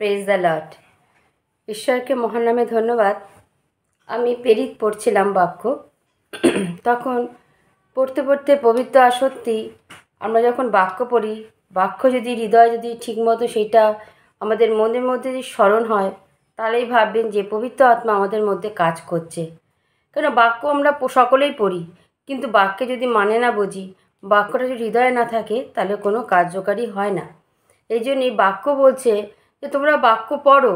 Praise the Lord. ঈশ্বরকে মহান নামে ধন্যবাদ। আমি পেরিত পড়ছিলাম বাক্য। তখন পড়তে পড়তে পবিত্র আর সত্যি আমরা যখন বাক্য পড়ি, বাক্য যদি হৃদয় যদি ঠিকমতো সেইটা আমাদের মনের মধ্যে যদি স্মরণ হয়, তাহলেই ভাববেন যে পবিত্র আত্মা আমাদের মধ্যে কাজ করছে। কেন বাক্য আমরা সকলেই পড়ি, কিন্তু বাক্যে যদি মানে না বুঝি, বাক্যটা যদি হৃদয়ে না থাকে, তাহলে কোনো কার্যকারী হয় না। এই জন্যই বাক্য বলছে যে তোমরা বাক্য পড়ো।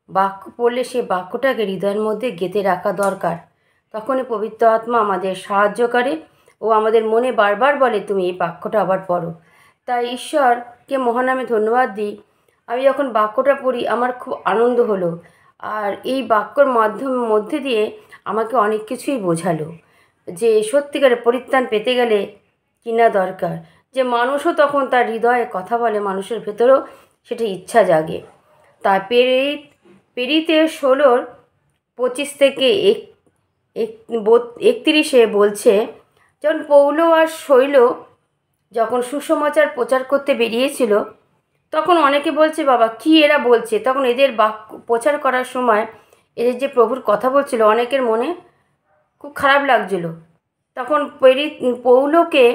বাক্য পড়লে সেই বাক্যটাকে হৃদয়ের মধ্যে গেঁথে রাখা দরকার। তখনই পবিত্র আত্মা আমাদের সাহায্য করে ও আমাদের মনে বারবার বলে তুমি এই বাক্যটা আবার পড়ো। তাই ঈশ্বরকে মহানামে ধন্যবাদ দিই। আমি যখন বাক্যটা পড়ি আমার খুব আনন্দ হলো, আর এই বাক্যর মধ্যে দিয়ে আমাকে অনেক কিছুই বোঝালো যে সত্যিকারের পরিত্রাণ পেতে গেলে কিনা দরকার, যে মানুষও তখন তার হৃদয়ে কথা বলে, মানুষের ভেতরেও সেটা ইচ্ছা জাগে। তা পেরিতে 16:25 থেকে 31 বলছে, যখন পৌল আর শৈল যখন সুসমাচার প্রচার করতে বেরিয়েছিল, তখন অনেকে বলছে বাবা কি এরা বলছে। তখন এদের বাক্য প্রচার করার সময় এদের যে প্রভুর কথা বলছিল, অনেকের মনে খুব খারাপ লাগছিল। তখন পৌলকে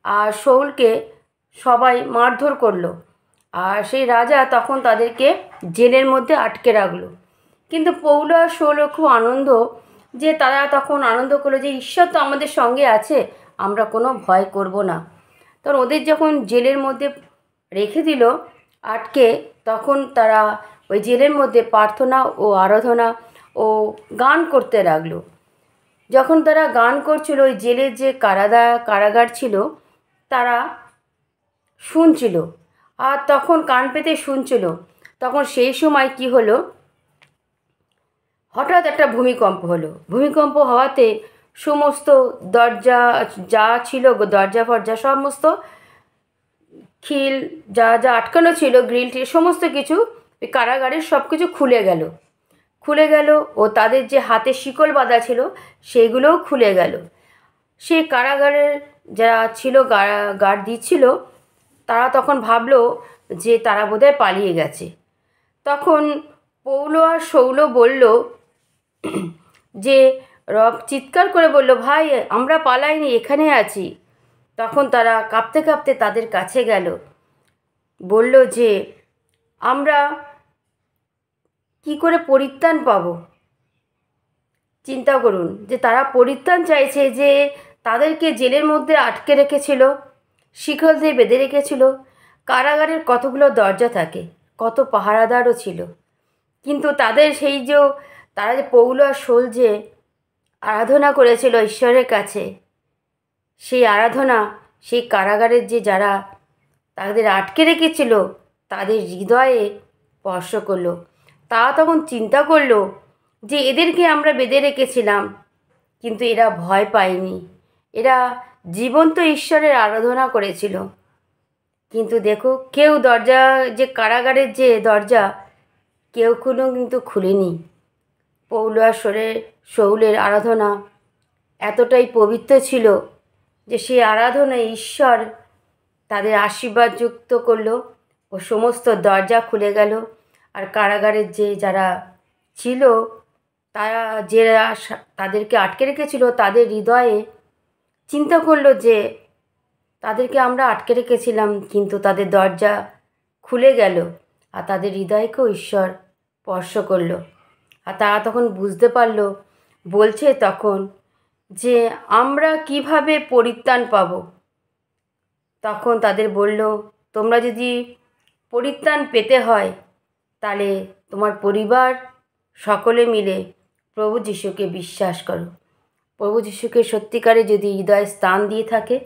আর শৌলকে সবাই মারধর করলো, আর সেই রাজা তখন তাদেরকে জেলের মধ্যে আটকে রাখলো। কিন্তু পৌল আর শৌল খুব আনন্দ, যে তারা তখন আনন্দ করলো যে ঈশ্বর তো আমাদের সঙ্গে আছে, আমরা কোনো ভয় করব না। তখন ওদের যখন জেলের মধ্যে রেখে দিল আটকে, তখন তারা ওই জেলের মধ্যে প্রার্থনা ও আরাধনা ও গান করতে লাগলো। যখন তারা গান করছিল, ওই জেলের যে কারাগার ছিল তারা শুনছিল, আর তখন কান পেতে শুনছিল। তখন সেই সময় কি হলো, হঠাৎ একটা ভূমিকম্প হলো। ভূমিকম্প হওয়াতে সমস্ত দরজা যা ছিল, দরজা ফরজা সমস্ত খিল যা যা আটকানো ছিল, গ্রিল টিল সমস্ত কিছু, ওই কারাগারের সব কিছু খুলে গেল ও তাদের যে হাতে শিকল বাঁধা ছিল সেগুলোও খুলে গেল। সেই কারাগারের যারা ছিল, গার্ড দিচ্ছিল, তারা তখন ভাবলো যে তারা বোধহয় পালিয়ে গেছে। তখন পৌল আর শৌল বলল যে চিৎকার করে বলল, ভাই আমরা পালাইনি, এখানে আছি। তখন তারা কাঁপতে কাঁপতে তাদের কাছে গেল, বলল যে আমরা কি করে পরিত্রাণ পাবো। চিন্তা করুন যে তারা পরিত্রাণ চাইছে, যে তাদেরকে জেলের মধ্যে আটকে রেখেছিল, শিকল দিয়ে বেঁধে রেখেছিল। কারাগারের কতগুলো দরজা থাকে, কত পাহারাদারও ছিল, কিন্তু তাদের সেই যে তারা যে পৌল আর শৌল যে আরাধনা করেছিল ঈশ্বরের কাছে, সেই আরাধনা সেই কারাগারের যে যারা তাদের আটকে রেখেছিল তাদের হৃদয়ে স্পর্শ করলো। তারা তখন চিন্তা করলো যে এদেরকে আমরা বেঁধে রেখেছিলাম, কিন্তু এরা ভয় পায়নি, এরা জীবন্ত ঈশ্বরের আরাধনা করেছিল। কিন্তু দেখো, কেউ দরজা যে কারাগারের যে দরজা কেউ কিন্তু খুলেনি। পৌল আর শৌলের আরাধনা এতটাই পবিত্র ছিল যে সেই আরাধনায় ঈশ্বর তাদের আশীর্বাদ যুক্ত করলো ও সমস্ত দরজা খুলে গেল। আর কারাগারের যে যারা ছিল, তারা যে তাদেরকে আটকে রেখেছিল, তাদের হৃদয়ে চিন্তা করলো যে তাদেরকে আমরা আটকে রেখেছিলাম, কিন্তু তাদের দরজা খুলে গেল, আর তাদের হৃদয়কেও ঈশ্বর স্পর্শ করলো। আর তারা তখন বুঝতে পারলো, বলছে তখন যে আমরা কিভাবে পরিত্রাণ পাব। তখন তাদের বলল, তোমরা যদি পরিত্রাণ পেতে হয়, তাহলে তোমার পরিবার সকলে মিলে প্রভু যিশুকে বিশ্বাস করো। প্রভু যিশুকে সত্যিকারে যদি হৃদয়ে স্থান দিয়ে থাকে,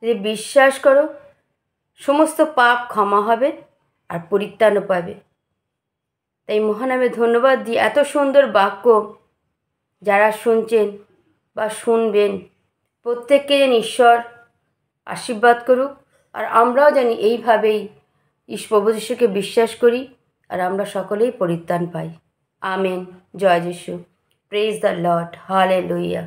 যদি বিশ্বাস করো, সমস্ত পাপ ক্ষমা হবে আর পরিত্রাণও পাবে। তাই মহানামে ধন্যবাদ দিই, এত সুন্দর বাক্য যারা শুনছেন বা শুনবেন, প্রত্যেককে যেন ঈশ্বর আশীর্বাদ করুক। আর আমরাও জানি এইভাবেই প্রভু যিশুকে বিশ্বাস করি, আর আমরা সকলেই পরিত্রাণ পাই। আমেন। জয় Jishu. Praise the lord. Hallelujah.